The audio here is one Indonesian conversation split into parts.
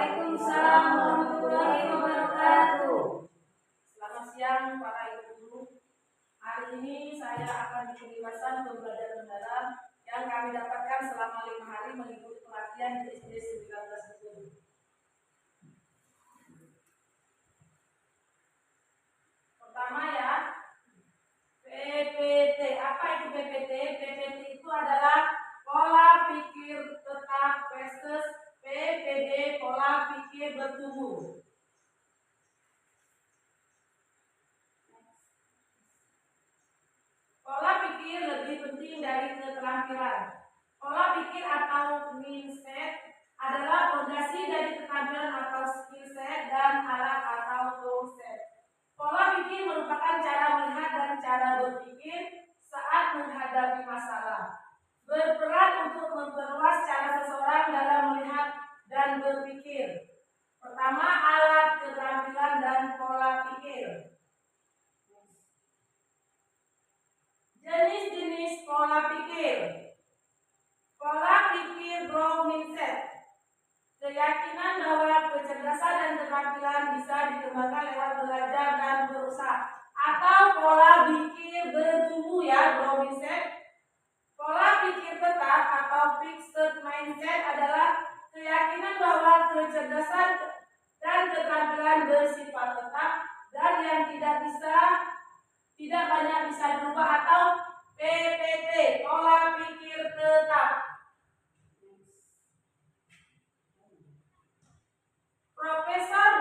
Waalaikumsalam warahmatullahi wabarakatuh. Selamat siang para ibu guru. Hari ini saya akan diberi bahasan pembelajaran mendalam yang kami dapatkan selama 5 hari mengikuti pelatihan di SD 19 Pertama ya, PPT. Apa itu PPT? PPT itu adalah pola pikir tetap versus PPD, pola pikir bertumbuh. Pola pikir lebih penting dari keterampilan. Pola pikir atau mindset adalah fondasi dari keterampilan atau skill set dan alat atau toolset. Pola pikir merupakan cara melihat dan cara berpikir saat menghadapi masalah. Berperan untuk memperluas cara seseorang dalam melihat dan berpikir. Pertama, alat, keterampilan, dan pola pikir. Jenis-jenis pola pikir. Pola pikir growth mindset. Keyakinan bahwa kecerdasan dan keterampilan bisa dikembangkan lewat belajar dan berusaha. Atau pola pikir bertumbuh ya, growth mindset. Pola pikir tetap atau fixed mindset adalah keyakinan bahwa kecerdasan dan keterampilan bersifat tetap dan yang tidak banyak bisa berubah atau PPT, pola pikir tetap. Profesor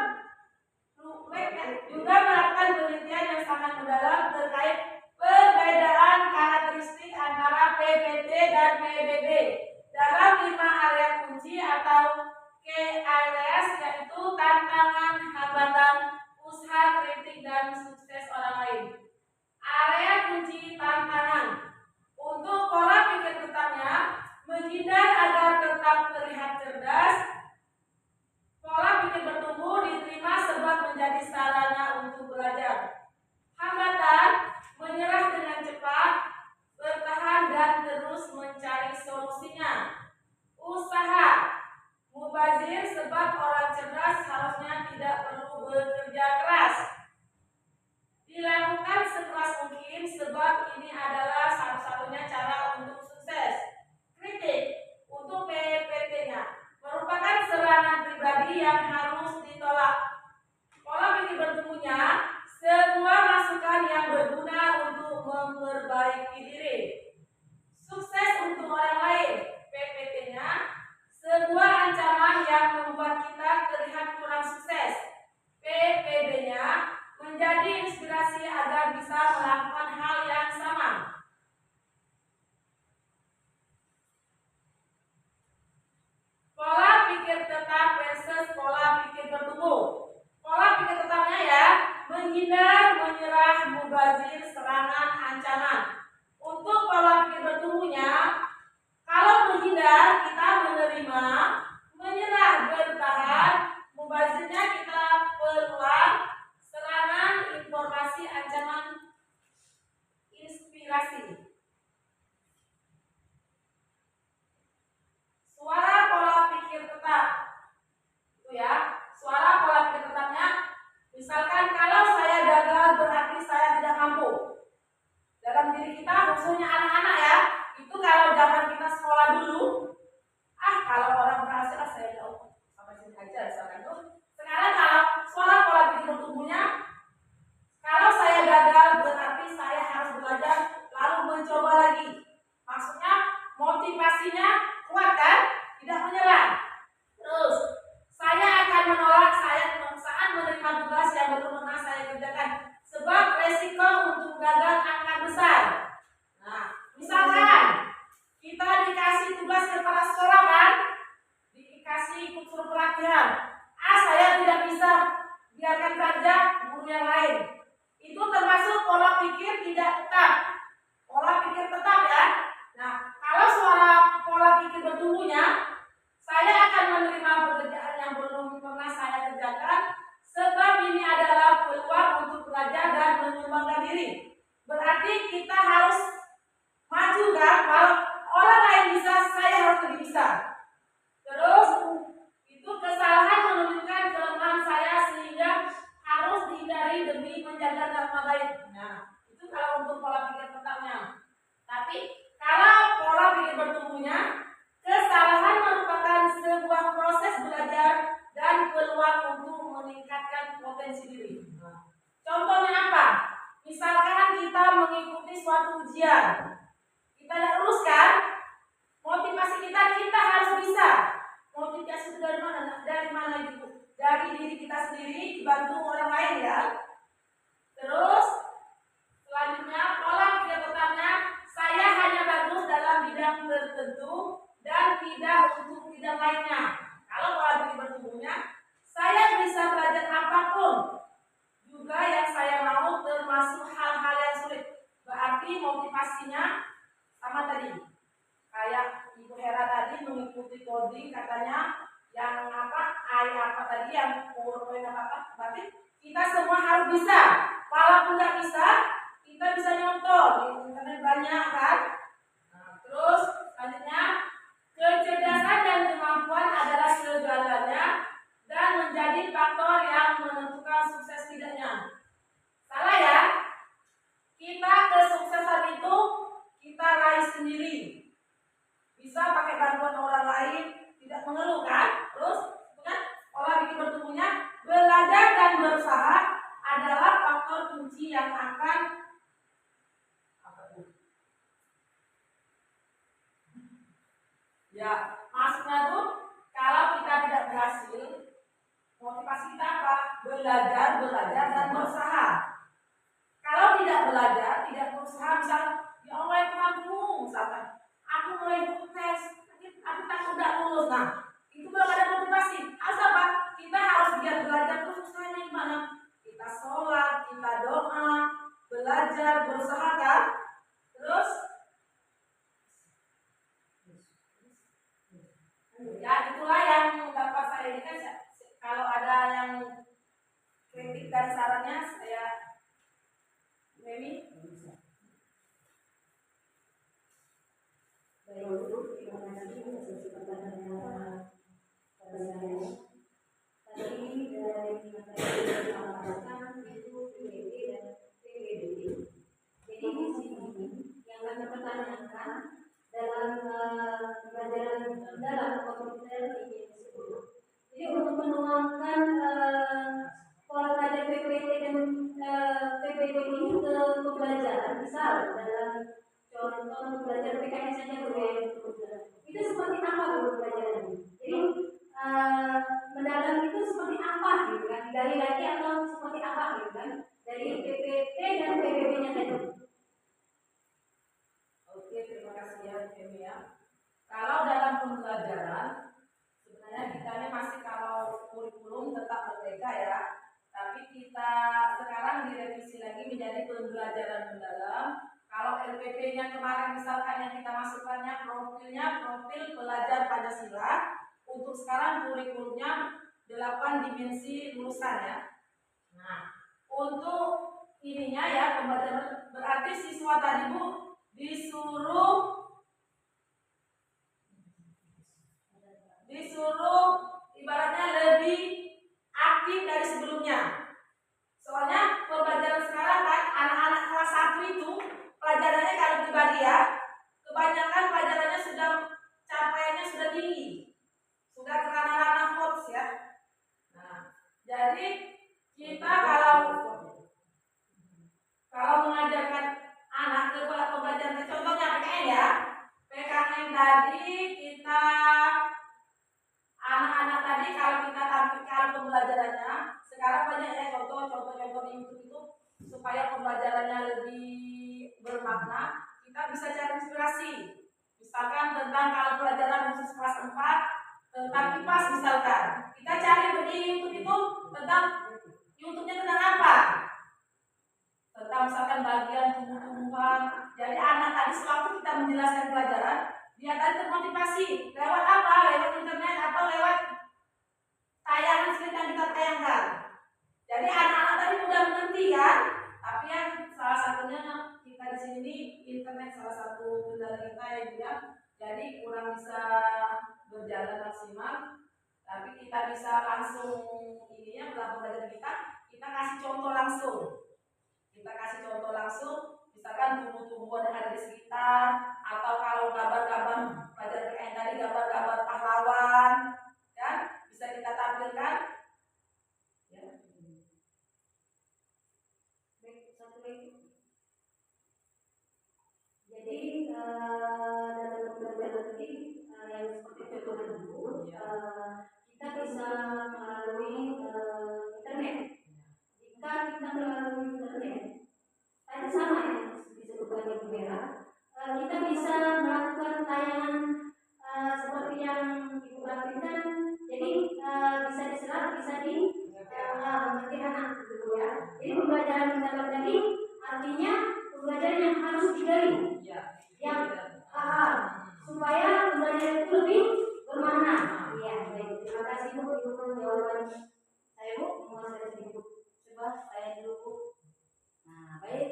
Lubeck juga melakukan penelitian yang sangat mendalam terkait perbedaan karakteristik antara PPT dan PBB dalam 5 area kunci atau key areas, yaitu tantangan, hambatan, usaha, kritik, dan sukses orang lain. Area kunci tantangan. Untuk pola pikir tetapnya, menghindar agar tetap terlihat cerdas. Pola pikir bertumbuh diterima sebab menjadi sarana untuk belajar. Hambatan, menyerah dengan cepat, bertahan dan terus mencari solusinya. Usaha, mubazir sebab orang cerdas harusnya tidak perlu bekerja keras. Dilakukan sekeras mungkin sebab ini adalah satu-satunya cara untuk sukses. Kritik, untuk PPT-nya, merupakan serangan pribadi yang harus ditolak. Pola pikir bertumbuhnya, semua masukan yang berguna untuk memperbaiki diri. Sukses untuk orang lain, PPT-nya, sebuah ancaman yang membuat kita terlihat kurang sukses. PPB-nya, menjadi inspirasi agar bisa melakukan hal yang sama. Pola pikir tetap versus pola pikir bertumbuh. Pola pikir tetapnya ya, menghindar, menyerah, mubazir, serangan, ancaman. Untuk pola pikir bertumbuhnya, kalau menghindar kita menerima, menyerah bertahan, mubazirnya kita peluang, serangan informasi, ancaman inspirasi. Suara pola pikir tetap. Itu ya, suara pola pikir tetapnya. Misalkan kalau saya gagal berarti saya tidak mampu. Dalam diri kita khususnya anak-anak ya, itu kalau zaman kita sekolah dulu, kalau orang berhasil saya jauh sampai sini aja misalkan tuh. Sekarang kalau suara pola pikir bertumbuhnya, kalau saya gagal berarti saya harus belajar lalu mencoba lagi. Maksudnya motivasinya kuat kan? Tidak menyerah. Terus saya akan menolak saat menerima tugas yang belum pernah saya kerjakan sebab resiko untuk gagal akan besar. Nah, misalkan kita dikasih tugas kepala sekolah kan, dikasih ikut suruh pelatihan. Saya tidak bisa, biarkan saja guru yang lain. Itu termasuk pola pikir tidak tetap. Pola pikir tetap ya. Nah, kalau suara pola pikir bertumbuhnya, saya akan menerima pekerjaan yang belum pernah saya kerjakan sebab ini adalah peluang untuk belajar dan mengembangkan diri. Berarti kita harus maju kan? Kalau orang lain bisa, saya harus lebih bisa. Terus itu kesalahan nama baik. Nah, itu kalau untuk pola pikir tetapnya. Tapi kalau pola pikir bertumbuhnya, kesalahan merupakan sebuah proses belajar dan peluang untuk meningkatkan potensi diri. Contohnya apa? Misalkan kita mengikuti suatu ujian, kita tidak lulus kan? Motivasi kita harus bisa. Motivasi itu dari mana? Dari mana itu? Dari diri kita sendiri, dibantu orang lain ya. Terus selanjutnya pola pikir tetapnya, saya hanya bagus dalam bidang tertentu dan tidak untuk bidang lainnya. Kalau pola pikir bertumbuhnya, saya bisa belajar apapun juga yang saya mau, termasuk hal-hal yang sulit. Berarti motivasinya sama tadi. Kayak Ibu Hera tadi mengikuti coding, katanya yang apa tadi yang poin apa, berarti kita semua harus bisa. Walaupun nggak bisa, kita bisa nyontoh di internet banyak kan. Nah, terus selanjutnya, kecerdasan dan kemampuan adalah segalanya dan menjadi faktor yang menentukan sukses tidaknya. Salah ya? Kita kesuksesan itu kita raih sendiri. Bisa pakai bantuan orang lain, tidak mengeluh kan? Terus kan pola pikir bertumbuhnya, belajar dan berusaha adalah faktor kunci yang akan ya, maksudnya tuh kalau kita tidak berhasil, motivasi kita apa? Belajar dan berusaha. Kalau tidak belajar, tidak berusaha, misal ya Allah ya Tuhanku, misalkan aku mulai ikut tes, aku takut tidak lulus. Nah, itu belum ada motivasi. Harus apa? Kita harus giat belajar terus. Usahanya gimana? Kita sholat, kita doa, belajar, berusaha kan? Terus ya itulah yang dapat saya ini kan. Kalau ada yang kritik dan sarannya, saya Memi terima kasih atas kesempatan yang tadi dari materi yang disampaikan itu PBB dan PBB. Jadi di sini yang kami pertanyakan dalam pelajaran dalam komputer ini tersebut. Jadi untuk menuangkan pola belajar PPT dan PPT ini ke pembelajaran, misal dalam contoh belajar PKN saja itu seperti apa pembelajaran ini? Jadi mendalam itu seperti apa gitu kan? Digali lagi atau seperti apa gitu kan? Dari PPT dan PBB-nya tadi. Oke, terima kasih ya Femi ya. Kalau dalam pembelajaran sebenarnya kita ini masih kalau kurikulum tetap berbeda ya. Tapi kita sekarang direvisi lagi menjadi pembelajaran mendalam. Kalau LPP-nya kemarin misalkan yang kita masukkannya profil pelajar Pancasila, untuk sekarang kurikulumnya 8 dimensi lulusan ya. Nah, untuk ininya ya pembelajaran berarti siswa tadi Bu disuruh ibaratnya lebih aktif dari sebelumnya. Soalnya pembelajaran sekarang kan anak-anak kelas 1 itu pelajarannya kalau pribadi ya, kebanyakan pelajarannya sudah capaiannya sudah tinggi, sudah ke ranah-ranah coach ya. Nah, jadi kita kalau mengajarkan anak ke pola pembelajaran, contohnya PKN ya, PKN tadi kita anak-anak tadi kalau kita tampilkan pembelajarannya, sekarang banyak ya contoh-contoh di YouTube itu supaya pembelajarannya lebih bermakna, kita bisa cari inspirasi. Misalkan tentang kalau pelajaran khusus kelas 4 tentang IPAS misalkan, kita cari di YouTube itu tentang YouTube-nya tentang apa? Tentang misalkan bagian tumbuh-tumbuhan. Jadi anak tadi sewaktu kita menjelaskan pelajaran, dia tadi termotivasi lewat apa? Lewat internet atau lewat tayangan cerita yang kita tayangkan. Jadi anak-anak tadi mudah mengerti kan? Tapi yang salah satunya kita di sini internet salah satu kendala kita yang bilang, jadi kurang bisa berjalan maksimal. Tapi kita bisa langsung ininya dalam pembelajaran kita kasih contoh langsung. Kita kasih contoh langsung, misalkan tumbuh-tumbuhan yang ada di sekitar, atau kalau gambar-gambar pelajaran PKN tadi gambar-gambar pahlawan, kan bisa kita tampilkan. Ya. Baik, satu lagi. Jadi dalam pembelajaran ini yang seperti contoh dulu, kita bisa melalui internet. Jika kita melalui internet, tadi sama yang disebutkan Ibu Vera, kita bisa melakukan tayangan seperti yang Ibu lakukan. Jadi bisa diserap, bisa mengerti anak gitu ya. Jadi pembelajaran mendalam tadi artinya pembelajaran yang harus digali, yang supaya pembelajaran itu lebih bermakna. Iya, baik. Terima kasih Bu untuk jawaban saya Bu. Menguasai sedikit. Coba saya dulu Bu. Nah, baik,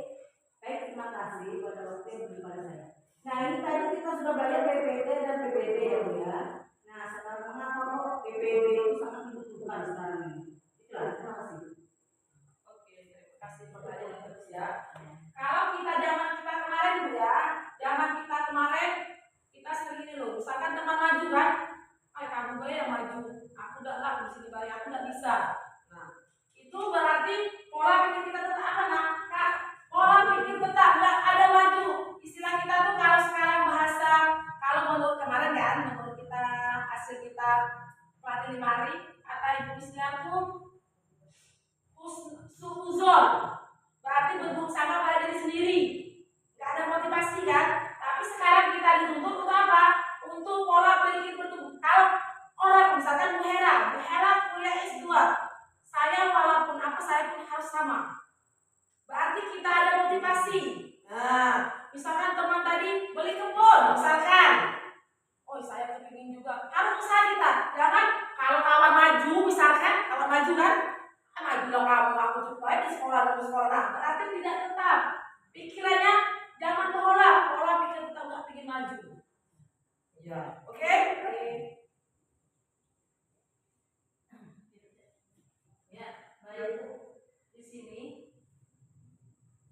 terima kasih pada waktu yang diberi pada saya. Nah, ini tadi kita sudah belajar PPT dan PPT ya Bu ya. Nah, sekarang mengapa kok PPT itu sangat dibutuhkan sekarang ini? Itulah, terima kasih. Oke, terima kasih pertanyaan yang bagus ya. Kalau kita zaman kita kemarin Bu ya, zaman kita kemarin kita sering ini loh, misalkan teman maju kan, kamu gue yang maju, aku enggak lah di sini balik, aku enggak bisa. Nah, itu berarti pola pikir kita tetap apa Kak? Pola pikir tetap enggak ada maju. Istilah kita tuh kalau sekarang bahasa, kalau menurut kemarin kan, menurut kita hasil kita pelatih 5 hari, kata Ibu Isnya tuh suuzon, berarti berburuk sama pada diri sendiri, nggak ada motivasi kan. Tapi sekarang kita dituntut untuk apa? Untuk pola pikir bertumbuh. Kalau orang misalkan Bu Hera kuliah S2, saya walaupun apa saya pun harus sama, berarti kita ada motivasi. Nah, misalkan teman tadi beli kebun, misalkan, oh saya kepingin juga, harus usaha kita. Jangan kalau kawan maju, misalkan kawan maju kan, maju dong kamu, aku coba di sekolah, nah, berarti tidak tetap pikirannya jangan pola pikir kita nggak ingin maju. Ya, oke? Ya, baik Bu. Di sini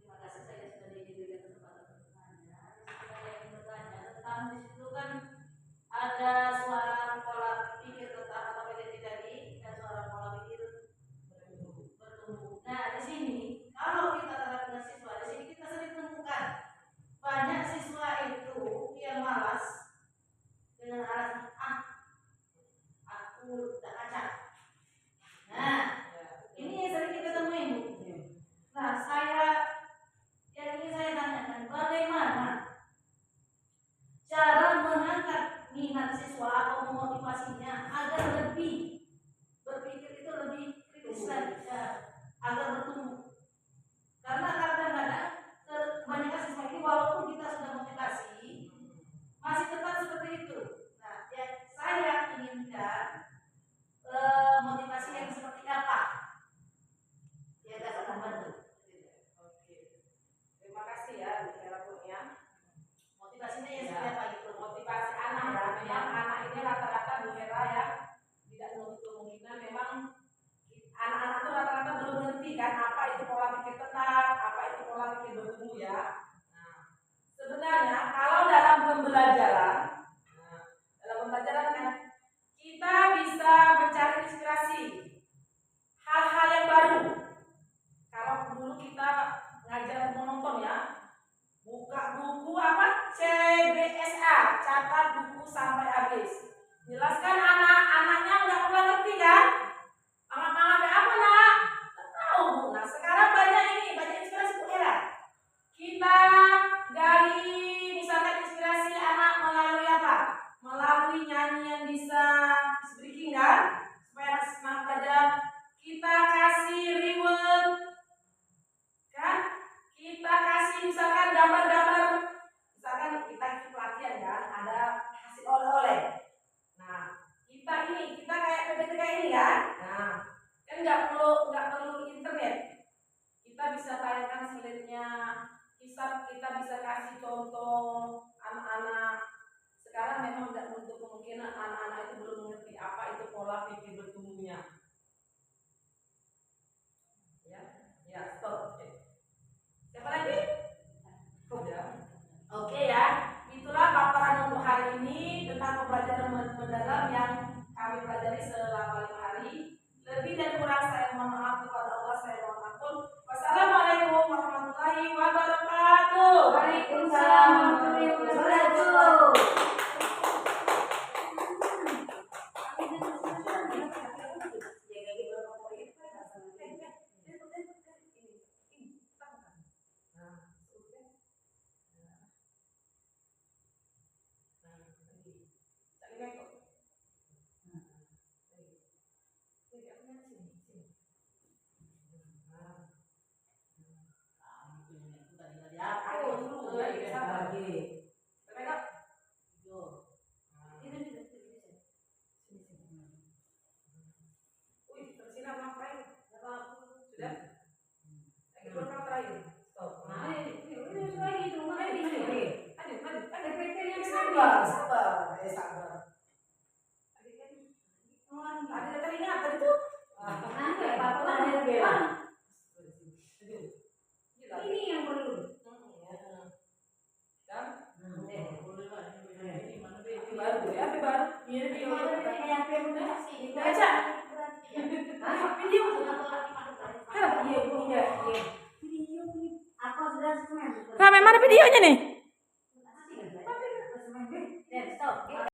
terima kasih saya sudah diberikan kesempatan bertanya. Saya ingin bertanya tentang di situ kan ada suara pola pikir tetap atau PDT tadi dan suara pola pikir bertumbuh. Nah, di sini kalau kita terhadap dengan siswa, di sini kita sering menemukan banyak siswa itu yang malas dengan alasan aku tak acak. Nah, ini yang sering kita temuin Bu. Nah, yang ingin saya tanyakan, bagaimana cara mengangkat minat siswa atau memotivasinya agar lebih berpikir itu lebih kritis lagi, agar bertumbuh. Karena kadang-kadang kebanyakan siswa ini walaupun kita sudah motivasi masih tetap seperti itu. Nah, yang saya inginkan motivasi yang seperti apa? Ya, saya akan bantu. Oke. Terima kasih ya Bu Hera Kurnia. Motivasinya yang seperti apa gitu? Motivasi anak ya, memang anak ini rata-rata Bu Hera ya, tidak menutup kemungkinan memang anak-anak itu rata-rata belum ngerti kan apa itu pola pikir tetap, apa itu pola pikir bertumbuh ya. Nah, sebenarnya kalau dalam pembelajaran kan kita bisa mencari inspirasi hal-hal yang baru. Kalau dulu kita ngajar menonton ya, buka buku apa CBSA, catat buku sampai habis. Jelaskan anak-anaknya nggak pernah ngerti kan? Anak-anak apa nak? Nggak tahu. Nah sekarang banyak inspirasi Bu Hera. Kita gali misalkan inspirasi anak melalui apa? Melalui nyanyian bisa speaking kan? Supaya anak semangat belajar. Kita kasih reward kan? Kita kasih misalkan gambar-gambar, misalkan kita ikut pelatihan kan, ada hasil oleh-oleh. Nah, kan? Ini yang perlu. Kan? Boleh lah, ini mana Baru ya, baru. Iya, Yang iya. yang Baca.